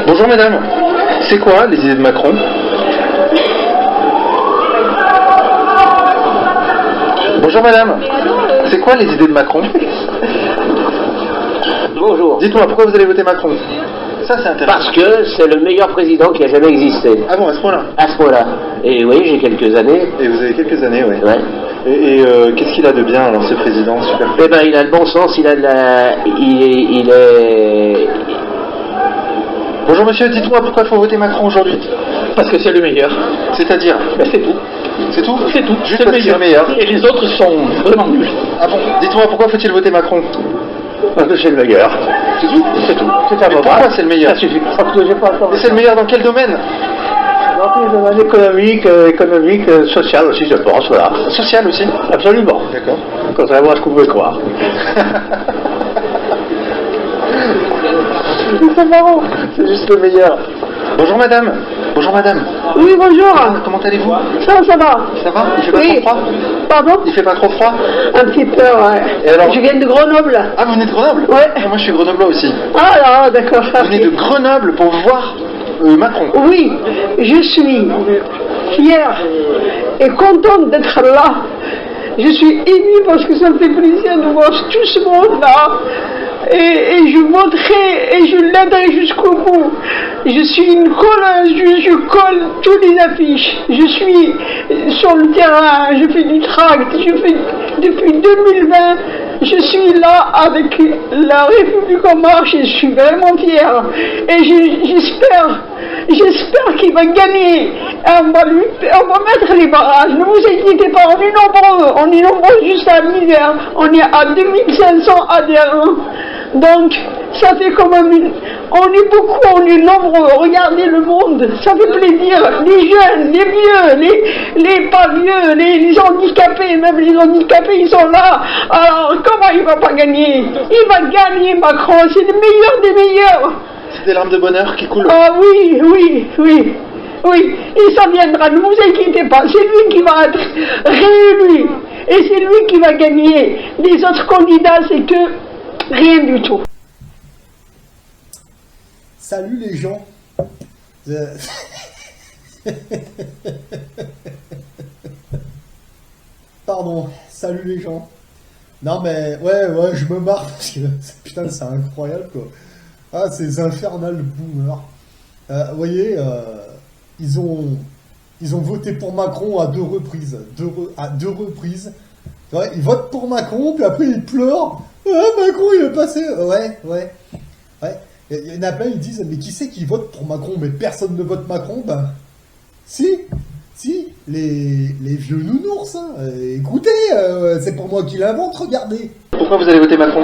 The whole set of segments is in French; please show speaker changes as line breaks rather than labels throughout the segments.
Bonjour mesdames, c'est quoi les idées de Macron? Bonjour madame, c'est quoi les idées de Macron?
Bonjour.
Dites-moi, pourquoi vous allez voter Macron? Ça c'est intéressant.
Parce que c'est le meilleur président qui a jamais existé.
Ah bon, à ce point-là?
À ce point-là. Et oui, j'ai quelques années.
Et vous avez quelques années, oui.
Ouais.
Et qu'est-ce qu'il a de bien alors ce président? Super.
Eh ben, il a le bon sens, il a de la... Il est...
Bonjour monsieur, dites-moi pourquoi il faut voter Macron aujourd'hui?
Parce que c'est le meilleur.
C'est-à-dire?
Ben, c'est tout.
C'est tout?
C'est tout.
Juste
C'est
parce qu'il est meilleur.
Et les autres sont vraiment nuls.
Ah bon? Dites-moi pourquoi faut-il voter Macron?
Parce que c'est le meilleur.
C'est tout?
C'est tout. C'est
Mais pourquoi c'est le meilleur?
Ça suffit. Parce que j'ai pas le temps.
Et c'est le meilleur dans quel domaine?
Dans les domaines économiques, social aussi, je pense, voilà.
Social aussi?
Absolument.
D'accord.
Contrairement à ce que vous pouvez croire.
C'est marrant, c'est juste le meilleur. Bonjour madame. Bonjour madame.
Oui, bonjour.
Comment allez-vous?
Ça va.
Ça va? Il fait pas
Oui.
trop froid?
Pardon?
Il fait pas trop froid?
Un petit peu, ouais.
Et alors?
Je viens de Grenoble.
Ah, vous venez de Grenoble?
Ouais.
Ah, moi je suis grenoblois aussi.
Ah là, d'accord.
Vous venez de Grenoble pour voir Macron?
Oui, je suis fière et contente d'être là. Je suis émue parce que ça me fait plaisir de voir tout ce monde-là. Et je voterai et je l'aiderai jusqu'au bout. Je suis une colleuse, je colle toutes les affiches. Je suis sur le terrain, je fais du tract, depuis 2020, je suis là avec la République en marche et je suis vraiment fière. Et j'espère qu'il va gagner. On va mettre les barrages, ne vous inquiétez pas, on est nombreux juste à l'hiver. On est à 2500 adhérents. Donc, ça fait comme on est beaucoup, on est nombreux, regardez le monde, ça fait plaisir, les jeunes, les vieux, les pas vieux, les handicapés, même les handicapés, ils sont là. Alors, comment il va pas gagner? Il va gagner, Macron, c'est le meilleur des meilleurs.
C'est des larmes de bonheur qui coulent.
Ah oui, et ça viendra, ne vous inquiétez pas, c'est lui qui va être réélu, et c'est lui qui va gagner. Les autres candidats, c'est que rien du tout.
Salut les gens. Pardon, salut les gens. Non mais ouais, je me marre parce que putain c'est incroyable quoi. Ah ces infernales boomers. Vous voyez, ils ont voté pour Macron à deux reprises. À deux reprises. Ouais, ils votent pour Macron, puis après ils pleurent. Ah, Macron il est passé. Ouais. Il y en a plein, ils disent, mais qui c'est qui vote pour Macron? Mais personne ne vote Macron. Ben, si, les vieux nounours. Hein. Écoutez, c'est pour moi qui l'invente, regardez.
Pourquoi vous allez voter Macron?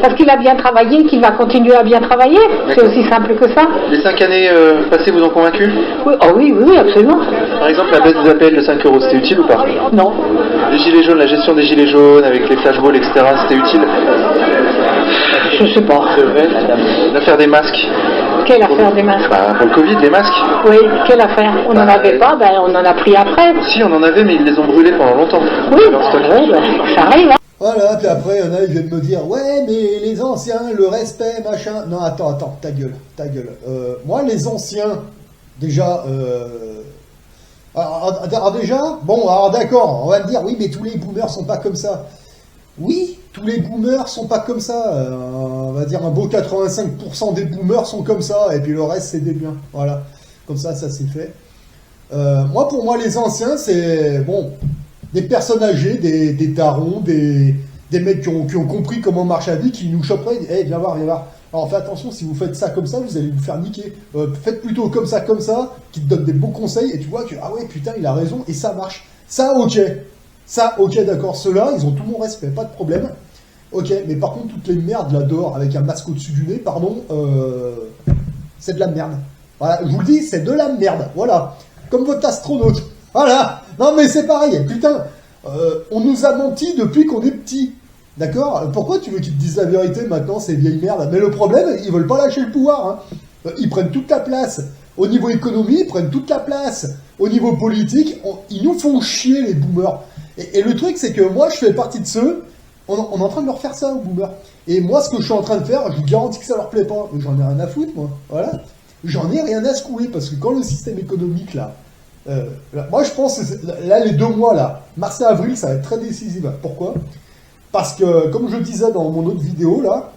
Parce qu'il a bien travaillé, qu'il va continuer à bien travailler. C'est aussi simple que ça.
Les 5 années passées vous ont convaincu?
Oui, oh oui, absolument.
Par exemple, la baisse des appels de 5 €, c'était utile ou pas?
Non.
Les gilets jaunes, la gestion des gilets jaunes avec les flashballs, etc., c'était utile?
Je sais pas.
C'est vrai. L'affaire des masques.
Quelle affaire des masques?
Bah, pour le Covid, les masques.
Oui, quelle affaire? On n'en avait pas, ben on en a pris après.
Si, on en avait, mais ils les ont brûlés pendant longtemps.
Oui,
Leur stock.
ça arrive, hein.
Voilà, puis après, il y en a, ils viennent me dire, ouais, mais les anciens, le respect, machin. Non, attends, ta gueule. Moi, les anciens, déjà, alors déjà, bon, alors d'accord, on va me dire, oui, mais tous les boomers sont pas comme ça. Oui, tous les boomers sont pas comme ça. On va dire un beau 85% des boomers sont comme ça, et puis le reste, c'est des biens. Voilà, comme ça c'est fait. Pour moi, les anciens, c'est, bon, des personnes âgées, des tarons, des mecs qui ont compris comment marche la vie, qui nous choperaient, hey, viens voir. Alors faites attention, si vous faites ça comme ça, vous allez vous faire niquer. Faites plutôt comme ça, qui te donne des bons conseils, et tu vois, ah ouais, putain, il a raison, et ça marche. Ça, ok, d'accord, ceux-là, ils ont tout mon respect, pas de problème. Ok, mais par contre, toutes les merdes là dehors, avec un masque au-dessus du nez, pardon, c'est de la merde. Voilà, je vous le dis, c'est de la merde, voilà. Comme votre astronaute. Voilà. Non mais c'est pareil, putain, on nous a menti depuis qu'on est petit. D'accord? Pourquoi tu veux qu'ils te disent la vérité maintenant, ces vieilles merdes? Mais le problème, ils veulent pas lâcher le pouvoir. Hein. Ils prennent toute la place. Au niveau économie, ils prennent toute la place. Au niveau politique, ils nous font chier, les boomers. Et le truc, c'est que moi, je fais partie de ceux on est en train de leur faire ça aux boomers. Et moi, ce que je suis en train de faire, je vous garantis que ça leur plaît pas. J'en ai rien à foutre, moi. Voilà. J'en ai rien à secouer, parce que quand le système économique, là, moi, je pense que là, les 2 mois, là, mars-avril, ça va être très décisif. Pourquoi? Parce que, comme je le disais dans mon autre vidéo, là,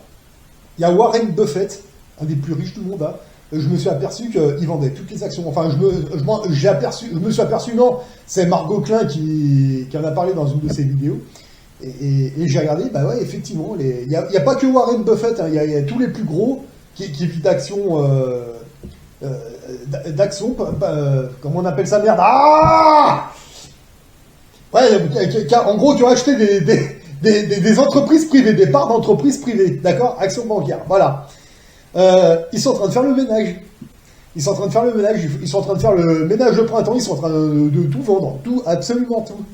il y a Warren Buffett, un des plus riches du monde, là. Je me suis aperçu qu'il vendait toutes les actions. Enfin, je me suis aperçu, non, c'est Margot Klein qui en a parlé dans une de ses vidéos. Et j'ai regardé, bah ouais, effectivement, il n'y a pas que Warren Buffett, hein, il y a tous les plus gros qui vivent d'actions, comment on appelle ça, merde, ouais, en gros, tu as acheté des entreprises privées, des parts d'entreprises privées, d'accord, actions bancaires, voilà. Ils sont en train de faire le ménage. Ils sont en train de faire le ménage de printemps, ils sont en train de tout vendre, tout, absolument tout.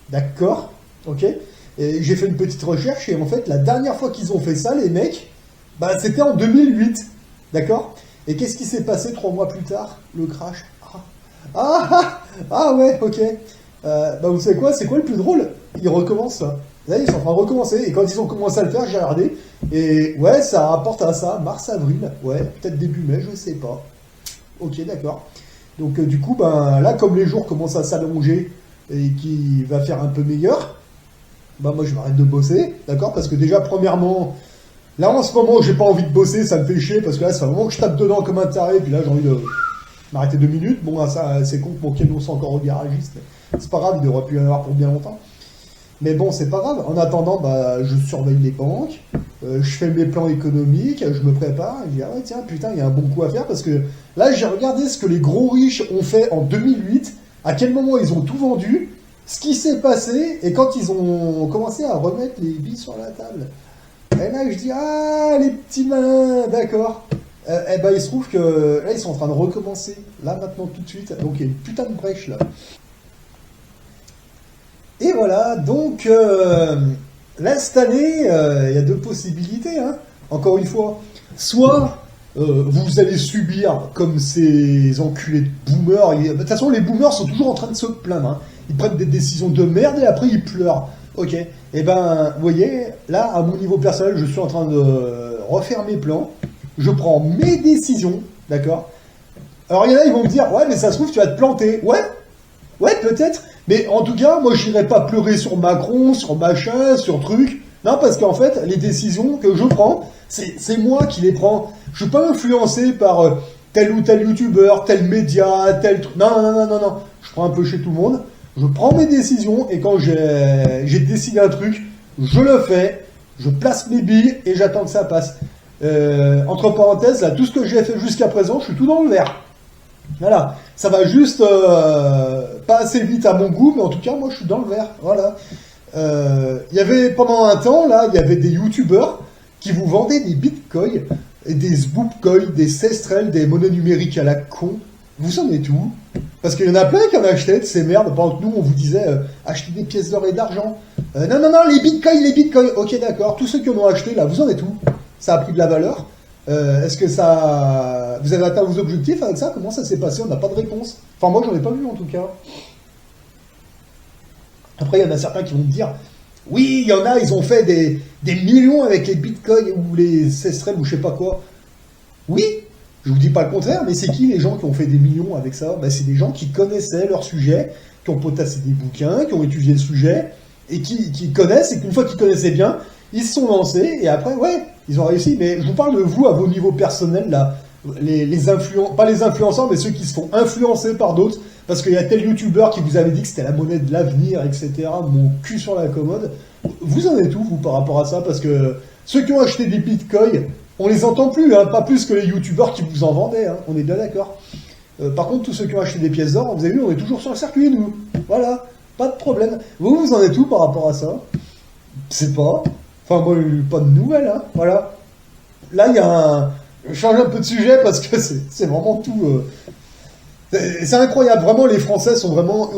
D'accord, ok. Et j'ai fait une petite recherche, et en fait, la dernière fois qu'ils ont fait ça, les mecs, bah, c'était en 2008, d'accord. Et qu'est-ce qui s'est passé 3 mois plus tard? Le crash. Ouais, ok. Bah, vous savez quoi, c'est quoi le plus drôle? Ils recommencent ça. Là, ils sont en train de recommencer, et quand ils ont commencé à le faire, j'ai regardé, et ouais, ça rapporte à ça, mars-avril, ouais, peut-être début mai, je sais pas. Ok, d'accord. Donc, du coup, ben, là, comme les jours commencent à s'allonger, et qu'il va faire un peu meilleur, bah moi je m'arrête de bosser, d'accord, parce que déjà premièrement, là en ce moment j'ai pas envie de bosser, ça me fait chier, parce que là c'est vraiment que je tape dedans comme un taré, puis là j'ai envie de m'arrêter 2 minutes, bon là, ça c'est con que mon Keno soit encore au garagiste, c'est pas grave, il devrait plus y en avoir pour bien longtemps, mais bon c'est pas grave, en attendant bah je surveille les banques, je fais mes plans économiques, je me prépare, et je dis ah ouais tiens putain il y a un bon coup à faire, parce que là j'ai regardé ce que les gros riches ont fait en 2008, à quel moment ils ont tout vendu, ce qui s'est passé, et quand ils ont commencé à remettre les billes sur la table. Et là, je dis, ah, les petits malins, d'accord. Et ben, il se trouve que là, ils sont en train de recommencer, là, maintenant, tout de suite. Donc, il y a une putain de brèche, là. Et voilà, donc, là, cette année, il y a 2 possibilités, hein. Encore une fois. Soit, vous allez subir, comme ces enculés de boomers. De toute façon, les boomers sont toujours en train de se plaindre, hein. Ils prennent des décisions de merde et après ils pleurent. Ok. Et ben, vous voyez, là, à mon niveau personnel, je suis en train de refaire mes plans. Je prends mes décisions, d'accord. Alors il y en a, ils vont me dire, ouais, mais ça se trouve, tu vas te planter. Ouais, peut-être. Mais en tout cas, moi, j'irai pas pleurer sur Macron, sur machin, sur truc. Non, parce qu'en fait, les décisions que je prends, c'est moi qui les prends. Je suis pas influencé par tel ou tel youtubeur, tel média, tel truc. Non. Je prends un peu chez tout le monde. Je prends mes décisions et quand j'ai décidé un truc, je le fais, je place mes billes et j'attends que ça passe. Entre parenthèses, là, tout ce que j'ai fait jusqu'à présent, je suis tout dans le vert. Voilà, ça va juste pas assez vite à mon goût, mais en tout cas, moi, je suis dans le vert. Voilà. Il y avait pendant un temps, là, il y avait des youtubeurs qui vous vendaient des bitcoins, et des zboopcoins, des cestrels, des monnaies numériques à la con. Vous en êtes où? Parce qu'il y en a plein qui en achetaient de ces merdes. Pendant que nous, on vous disait acheter des pièces d'or et d'argent. Non, les bitcoins. Ok, d'accord. Tous ceux qui en ont acheté, là, vous en êtes où? Ça a pris de la valeur. Est-ce que ça... Vous avez atteint vos objectifs avec ça? Comment ça s'est passé? On n'a pas de réponse. Enfin, moi, j'en ai pas vu, en tout cas. Après, il y en a certains qui vont me dire, oui, il y en a, ils ont fait des millions avec les bitcoins ou les cestrels ou je sais pas quoi. Oui, je vous dis pas le contraire, mais c'est qui les gens qui ont fait des millions avec ça? Ben, c'est des gens qui connaissaient leur sujet, qui ont potassé des bouquins, qui ont étudié le sujet, et qui connaissent, et qu'une fois qu'ils connaissaient bien, ils se sont lancés, et après, ouais, ils ont réussi. Mais je vous parle de vous, à vos niveaux personnels, là, pas les influenceurs, mais ceux qui se font influencer par d'autres, parce qu'il y a tel youtubeur qui vous avait dit que c'était la monnaie de l'avenir, etc., mon cul sur la commode. Vous en êtes où, vous, par rapport à ça? Parce que ceux qui ont acheté des bitcoins, on les entend plus, hein, pas plus que les youtubeurs qui vous en vendaient, hein, on est bien d'accord. Par contre, tous ceux qui ont acheté des pièces d'or, vous avez vu, on est toujours sur le circuit, nous. Voilà, pas de problème. Vous en êtes où par rapport à ça? C'est pas. Enfin, moi, pas de nouvelles, hein, voilà. Là, il y a un... Je change un peu de sujet parce que c'est vraiment tout... C'est incroyable, vraiment, les Français sont vraiment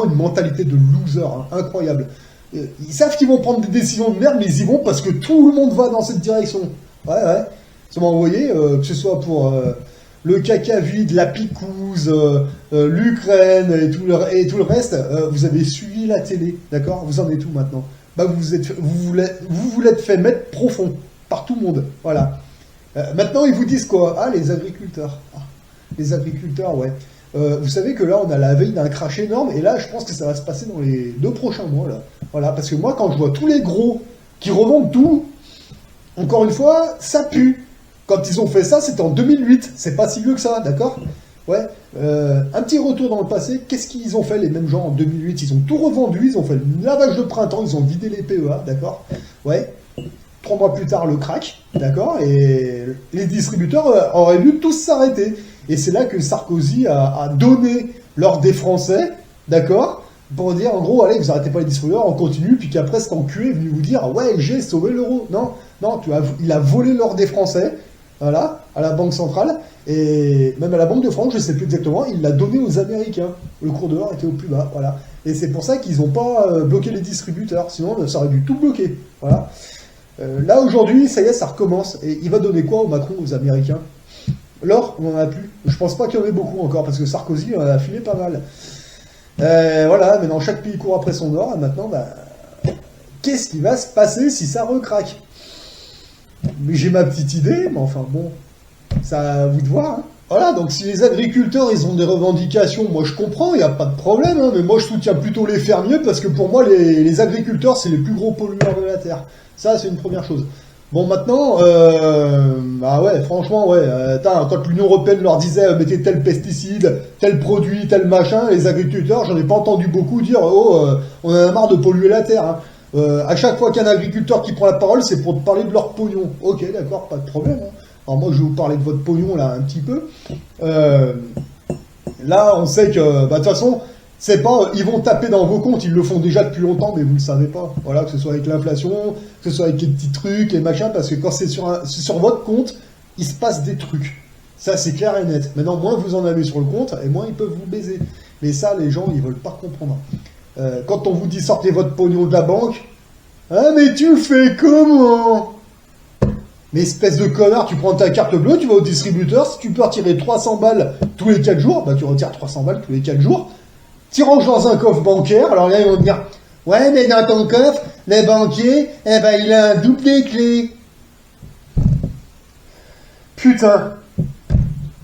une mentalité de loser, hein, incroyable. Ils savent qu'ils vont prendre des décisions de merde, mais ils y vont parce que tout le monde va dans cette direction. Ouais. Seulement, vous voyez, que ce soit pour le caca vide, la picouse, l'Ukraine et tout le reste, vous avez suivi la télé, d'accord? Vous en êtes où maintenant? bah vous vous l'êtes fait mettre profond par tout le monde. Voilà. Maintenant, ils vous disent quoi? Ah, les agriculteurs. Ah, les agriculteurs, ouais. Vous savez que là, on a la veille d'un crash énorme, et là, je pense que ça va se passer dans les 2 prochains mois, là. Voilà, parce que moi, quand je vois tous les gros qui revendent tout, encore une fois, ça pue. Quand ils ont fait ça, c'était en 2008. C'est pas si vieux que ça, d'accord? Ouais. Un petit retour dans le passé. Qu'est-ce qu'ils ont fait, les mêmes gens, en 2008? Ils ont tout revendu, ils ont fait le lavage de printemps, ils ont vidé les PEA, d'accord? Ouais. 3 mois plus tard, le crack, d'accord? Et les distributeurs auraient dû tous s'arrêter. Et c'est là que Sarkozy a donné l'ordre des Français, d'accord? Pour dire, en gros, allez, vous arrêtez pas les distributeurs, on continue, puis qu'après, cet enculé est venu vous dire, ouais, j'ai sauvé l'euro. Non, non, il a volé l'ordre des Français, voilà, à la Banque centrale, et même à la Banque de France, je sais plus exactement, il l'a donné aux Américains. Le cours de l'or était au plus bas, voilà. Et c'est pour ça qu'ils n'ont pas bloqué les distributeurs, sinon, ça aurait dû tout bloquer, voilà. Là, aujourd'hui, ça y est, ça recommence. Et il va donner quoi au Macron, aux Américains? L'or, on n'en a plus. Je pense pas qu'il y en ait beaucoup encore, parce que Sarkozy en a filé pas mal. Voilà, maintenant, chaque pays court après son or, et maintenant, bah, qu'est-ce qui va se passer si ça recraque? Mais j'ai ma petite idée, mais enfin, bon, ça à vous de voir, hein. Voilà, donc si les agriculteurs, ils ont des revendications, moi je comprends, il n'y a pas de problème, hein, mais moi je soutiens plutôt les fermiers, parce que pour moi, les agriculteurs, c'est les plus gros pollueurs de la Terre. Ça, c'est une première chose. Bon, maintenant, ah ouais, franchement, ouais, quand l'Union Européenne leur disait, mettez tel pesticide, tel produit, tel machin, les agriculteurs, j'en ai pas entendu beaucoup dire, on en a marre de polluer la Terre, hein. À chaque fois qu'un agriculteur qui prend la parole, c'est pour te parler de leur pognon. Ok, d'accord, pas de problème, hein. Alors moi, je vais vous parler de votre pognon, là, un petit peu. Là, on sait que, bah, de toute façon, c'est pas, ils vont taper dans vos comptes, ils le font déjà depuis longtemps, mais vous le savez pas. Voilà, que ce soit avec l'inflation, que ce soit avec les petits trucs, les machins, parce que quand c'est sur votre compte, il se passe des trucs. Ça, c'est clair et net. Maintenant, moins vous en avez sur le compte, et moins ils peuvent vous baiser. Mais ça, les gens, ils veulent pas comprendre. Quand on vous dit sortez votre pognon de la banque, ah, mais tu fais comment? Mais espèce de connard, tu prends ta carte bleue, tu vas au distributeur, si tu peux retirer 300 balles tous les 4 jours, bah tu retires 300 balles tous les 4 jours, tu ranges dans un coffre bancaire, alors là ils vont te dire, ouais mais dans ton coffre, le banquier, eh ben il a un double des clés. Putain,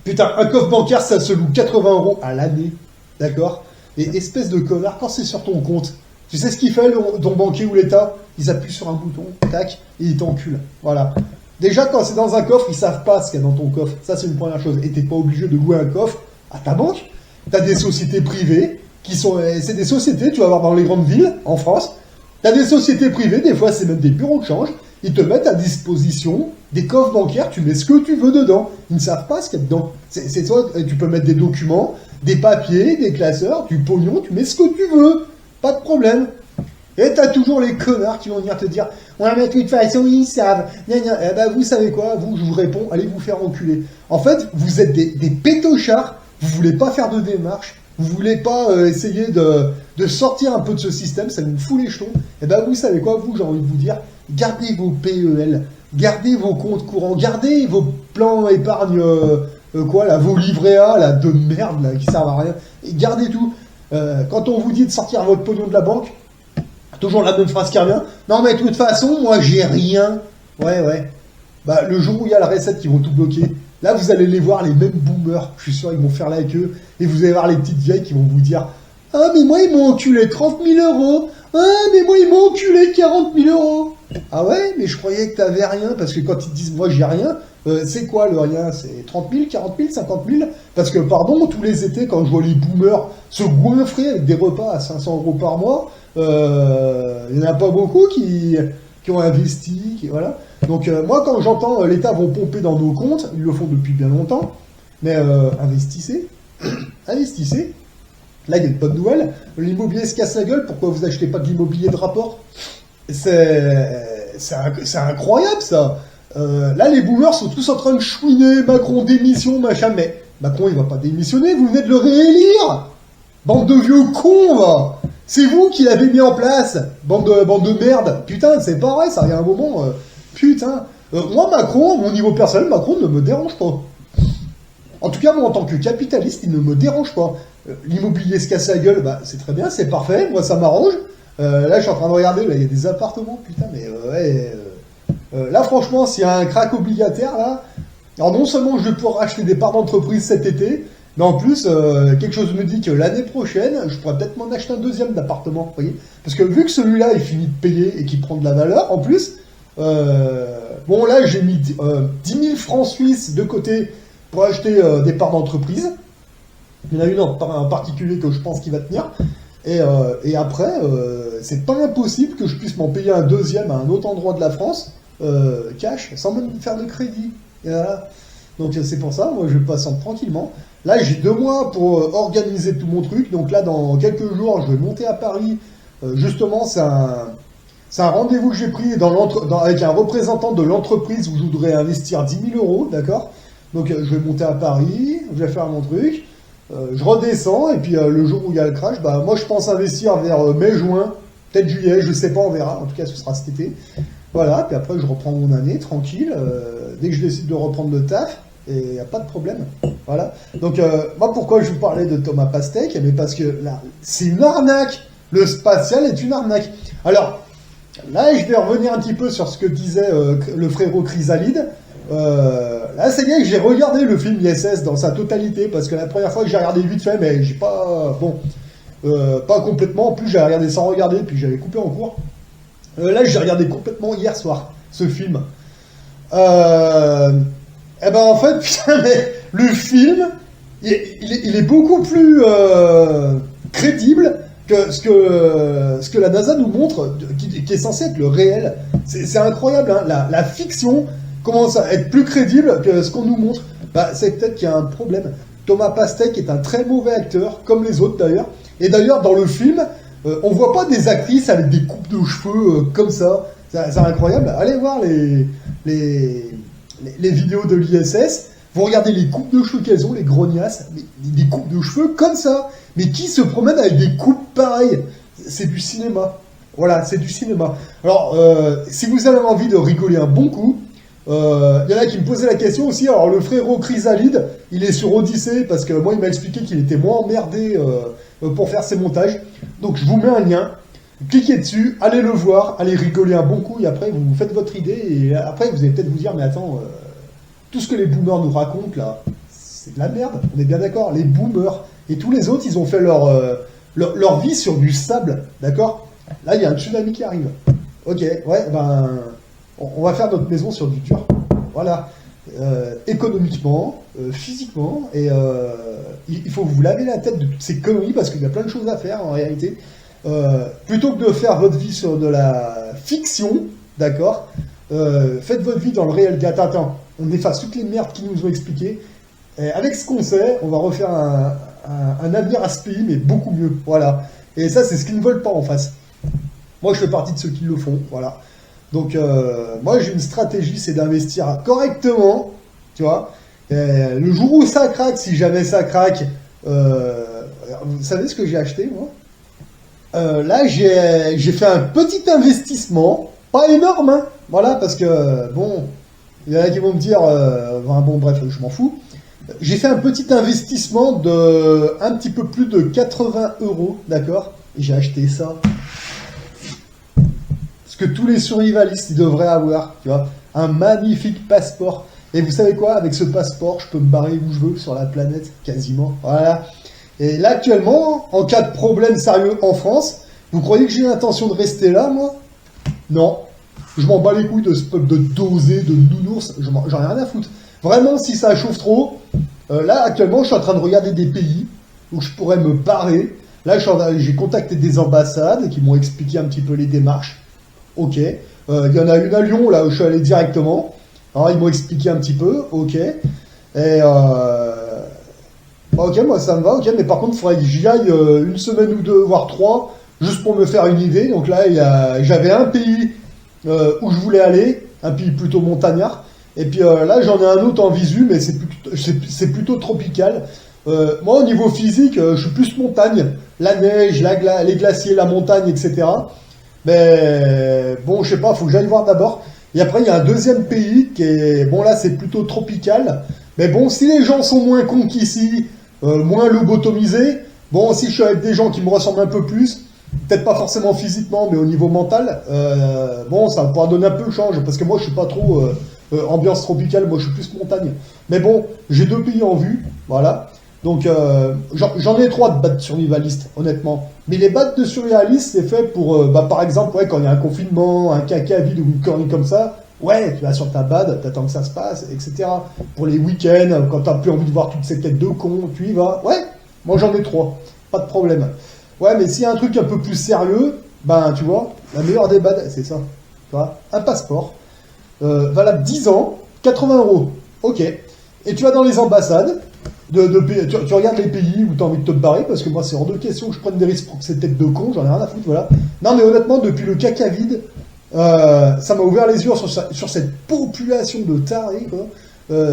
un coffre bancaire ça se loue 80 € à l'année, d'accord? Et espèce de connard, quand c'est sur ton compte, tu sais ce qu'il fait ton banquier ou l'État? Ils appuient sur un bouton, tac, et ils t'enculent, voilà. Déjà, quand c'est dans un coffre, ils savent pas ce qu'il y a dans ton coffre. Ça, c'est une première chose. Et t'es pas obligé de louer un coffre à ta banque. T'as des sociétés privées qui sont... C'est des sociétés, tu vas voir dans les grandes villes, en France. T'as des sociétés privées, des fois, c'est même des bureaux de change. Ils te mettent à disposition des coffres bancaires, tu mets ce que tu veux dedans. Ils ne savent pas ce qu'il y a dedans. C'est toi, tu peux mettre des documents, des papiers, des classeurs, du pognon, tu mets ce que tu veux. Pas de problème. Et t'as toujours les connards qui vont venir te dire « Ouais, mais de toute façon, ils savent. » Eh ben, vous savez quoi? Vous, je vous réponds, allez vous faire enculer. En fait, vous êtes des pétochards, vous voulez pas faire de démarche, vous voulez pas essayer de sortir un peu de ce système, ça vous fout les jetons. Eh ben, vous savez quoi? Vous, j'ai envie de vous dire, gardez vos PEL, gardez vos comptes courants, gardez vos plans épargne, vos livrets A, là, de merde, là, qui servent à rien. Et gardez tout. Quand on vous dit de sortir votre pognon de la banque, toujours la même phrase qui revient. Non, mais de toute façon, moi, j'ai rien. Ouais. Bah, le jour où il y a la recette qui vont tout bloquer, là, vous allez les voir, les mêmes boomers. Je suis sûr, ils vont faire la queue. Et vous allez voir les petites vieilles qui vont vous dire « Ah, mais moi, ils m'ont enculé 30 000 €. Ah, mais moi, ils m'ont enculé 40 000 €. Ah ouais, mais je croyais que t'avais rien. Parce que quand ils te disent « Moi, j'ai rien », c'est quoi le rien? C'est 30 000, 40 000, 50 000? Parce que, pardon, tous les étés, quand je vois les boomers se goinfrer avec des repas à 500 € par mois, il n'y en a pas beaucoup qui ont investi, voilà. Donc moi, quand j'entends l'État vont pomper dans nos comptes, ils le font depuis bien longtemps, mais investissez, investissez. Là, il y a une bonne nouvelle, l'immobilier se casse la gueule, pourquoi vous achetez pas de l'immobilier de rapport? C'est incroyable, ça. Là, les boomers sont tous en train de chouiner, Macron démission, machin, mais Macron, il va pas démissionner, vous venez de le réélire. Bande de vieux cons, va. C'est vous qui l'avez mis en place, bande de merde. Putain, c'est pas vrai, ça, il y a un moment, putain. Moi, Macron, mon niveau personnel, Macron ne me dérange pas. En tout cas, moi, en tant que capitaliste, il ne me dérange pas. L'immobilier se casse la gueule, bah, c'est très bien, c'est parfait, moi, ça m'arrange. Là, je suis en train de regarder, là, il y a des appartements, putain, mais ouais. Là, franchement, s'il y a un crack obligataire, là, alors non seulement je vais pouvoir acheter des parts d'entreprise cet été, mais en plus, quelque chose me dit que l'année prochaine, je pourrais peut-être m'en acheter un deuxième d'appartement, vous voyez. Parce que vu que celui-là, il finit de payer et qu'il prend de la valeur, en plus, bon, là, j'ai mis 10 000 francs suisses de côté pour acheter des parts d'entreprise. Il y en a une en particulier que je pense qu'il va tenir. Et après, c'est pas impossible que je puisse m'en payer un deuxième à un autre endroit de la France, cash, sans même faire de crédit. Et voilà. Donc c'est pour ça, moi je patiente tranquillement. Là j'ai 2 mois pour organiser tout mon truc. Donc là dans quelques jours je vais monter à Paris. Justement c'est un rendez-vous que j'ai pris avec un représentant de l'entreprise où je voudrais investir 10 000 euros, d'accord. Donc je vais monter à Paris, je vais faire mon truc. Je redescends et puis le jour où il y a le crash, bah moi je pense investir vers mai-juin, peut-être juillet, je sais pas, on verra. En tout cas ce sera cet été. Voilà, puis après je reprends mon année tranquille, dès que je décide de reprendre le taf, et il n'y a pas de problème. Voilà. Donc moi pourquoi je vous parlais de Thomas Pastèque? Mais parce que là, c'est une arnaque. Le spatial est une arnaque. Alors, là je vais revenir un petit peu sur ce que disait le frérot Chrysalide. Là c'est bien que j'ai regardé le film ISS dans sa totalité, parce que la première fois que j'ai regardé vite fait, mais j'ai pas... Bon, pas complètement, en plus j'ai regardé sans regarder, puis j'avais coupé en cours. Là, j'ai regardé complètement hier soir, ce film. Eh ben, en fait, putain, mais le film, il est beaucoup plus crédible que ce que la NASA nous montre, qui est censé être le réel. C'est incroyable, hein. La fiction commence à être plus crédible que ce qu'on nous montre. Bah, c'est peut-être qu'il y a un problème. Thomas Pastèque est un très mauvais acteur, comme les autres d'ailleurs. Et d'ailleurs, dans le film... on voit pas des actrices avec des coupes de cheveux comme ça. C'est incroyable. Allez voir les vidéos de l'ISS. Vous regardez les coupes de cheveux qu'elles ont, les grognasses. Des coupes de cheveux comme ça. Mais qui se promène avec des coupes pareilles? C'est du cinéma. Voilà, c'est du cinéma. Alors, si vous avez envie de rigoler un bon coup, il y en a qui me posaient la question aussi. Alors, le frérot Chrysalide, il est sur Odyssée parce que moi, il m'a expliqué qu'il était moins emmerdé pour faire ses montages. Donc je vous mets un lien, cliquez dessus, allez le voir, allez rigoler un bon coup et après vous faites votre idée et après vous allez peut-être vous dire mais attends, tout ce que les boomers nous racontent là, c'est de la merde, on est bien d'accord, les boomers et tous les autres ils ont fait leur vie sur du sable, d'accord. Là il y a un tsunami qui arrive, ok, ouais, ben on va faire notre maison sur du dur, voilà. Économiquement, physiquement, et il faut vous laver la tête de toutes ces conneries parce qu'il y a plein de choses à faire en réalité. Plutôt que de faire votre vie sur de la fiction, d'accord, faites votre vie dans le réel. Attends, on efface toutes les merdes qu'ils nous ont expliquées. Et avec ce qu'on sait, on va refaire un avenir à ce pays, mais beaucoup mieux. Voilà. Et ça, c'est ce qu'ils ne veulent pas en face. Moi, je fais partie de ceux qui le font. Voilà. Donc, moi, j'ai une stratégie, c'est d'investir correctement, tu vois. Le jour où ça craque, si jamais ça craque, vous savez ce que j'ai acheté, moi? Là, j'ai fait un petit investissement, pas énorme, hein, voilà, parce que, bon, il y en a qui vont me dire, bon, bref, je m'en fous. J'ai fait un petit investissement de un petit peu plus de 80 €, d'accord? Et j'ai acheté ça. Ce que tous les survivalistes ils devraient avoir, tu vois, un magnifique passeport. Et vous savez quoi, avec ce passeport, je peux me barrer où je veux sur la planète, quasiment. Voilà. Et là, actuellement, en cas de problème sérieux en France, vous croyez que j'ai l'intention de rester là, moi? Non. Je m'en bats les couilles de ce peuple de dosés, de nounours, j'en ai rien à foutre. Vraiment, si ça chauffe trop, là, actuellement, je suis en train de regarder des pays où je pourrais me barrer. Là, j'ai contacté des ambassades qui m'ont expliqué un petit peu les démarches. Ok. Il y en a une à Lyon, là où je suis allé directement. Alors, ils m'ont expliqué un petit peu. Ok. Et ok, moi, ça me va. Ok, mais par contre, il faudrait que j'y aille une semaine ou deux, voire 3, juste pour me faire une idée. Donc là, j'avais un pays où je voulais aller, un pays plutôt montagnard. Et puis là, j'en ai un autre en visu, mais c'est plutôt tropical. Moi, au niveau physique, je suis plus montagne. La neige, les glaciers, la montagne, etc. Mais bon, je sais pas, faut que j'aille voir d'abord. Et après, il y a un deuxième pays qui est... Bon, là, c'est plutôt tropical. Mais bon, si les gens sont moins cons qu'ici, moins lobotomisés, bon, si je suis avec des gens qui me ressemblent un peu plus, peut-être pas forcément physiquement, mais au niveau mental, bon, ça pourra donner un peu le change, parce que moi, je suis pas trop ambiance tropicale, moi, je suis plus montagne. Mais bon, j'ai 2 pays en vue, voilà. Donc, j'en ai 3 de battes survivalistes, honnêtement. Mais les battes de survivalistes, c'est fait pour, par exemple, ouais, quand il y a un confinement, un caca vide ou une connerie comme ça, ouais, tu vas sur ta bad, t'attends que ça se passe, etc. Pour les week-ends, quand t'as plus envie de voir toutes ces têtes de cons, tu y vas. Ouais, moi j'en ai 3, pas de problème. Ouais, mais s'il y a un truc un peu plus sérieux, ben, tu vois, la meilleure des bads, c'est ça. Tu vois, un passeport, valable 10 ans, 80 €. Ok. Et tu vas dans les ambassades, tu regardes les pays où tu as envie de te barrer, parce que moi, c'est hors de question que je prenne des risques pour ces têtes de cons, j'en ai rien à foutre, voilà. Non, mais honnêtement, depuis le caca vide, ça m'a ouvert les yeux sur cette population de tarés, quoi.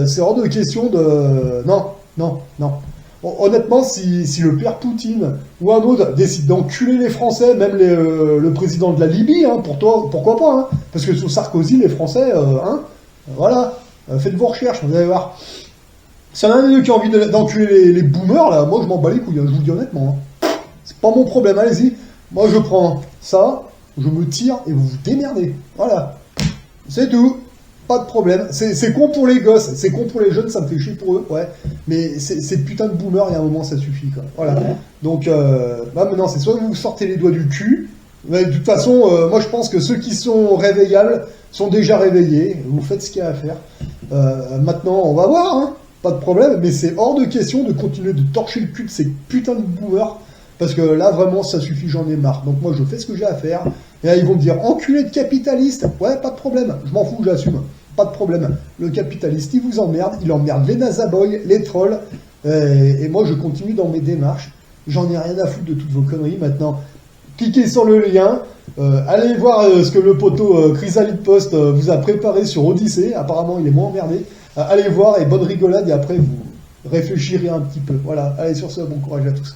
C'est hors de question de... Non. Honnêtement, si le père Poutine ou un autre décide d'enculer les Français, même le président de la Libye, hein, pourquoi pas, hein, parce que sous Sarkozy, les Français, voilà, faites vos recherches, vous allez voir. S'il y en a un des deux qui a envie d'enculer les boomers, là, moi je m'en bats les couilles, hein, je vous le dis honnêtement. Hein. C'est pas mon problème, allez-y. Moi je prends ça, je me tire et vous vous démerdez. Voilà. C'est tout. Pas de problème. C'est con pour les gosses, c'est con pour les jeunes, ça me fait chier pour eux, ouais. Mais ces putains de boomers, il y a un moment, ça suffit, quoi. Voilà. Donc, maintenant, c'est soit vous sortez les doigts du cul, mais de toute façon, moi je pense que ceux qui sont réveillables sont déjà réveillés. Vous faites ce qu'il y a à faire. Maintenant, on va voir, hein. Pas de problème, mais c'est hors de question de continuer de torcher le cul de ces putains de boomers, parce que là, vraiment, ça suffit, j'en ai marre. Donc moi, je fais ce que j'ai à faire, et là, ils vont me dire, enculé de capitaliste, ouais, pas de problème, je m'en fous, j'assume, pas de problème. Le capitaliste, il vous emmerde, il emmerde les nazaboys, les trolls, et moi, je continue dans mes démarches, j'en ai rien à foutre de toutes vos conneries, maintenant, cliquez sur le lien, allez voir ce que le poteau Chrysalide Post vous a préparé sur Odyssée, apparemment, il est moins emmerdé. Allez voir et bonne rigolade et après vous réfléchirez un petit peu. Voilà, allez sur ce, bon courage à tous.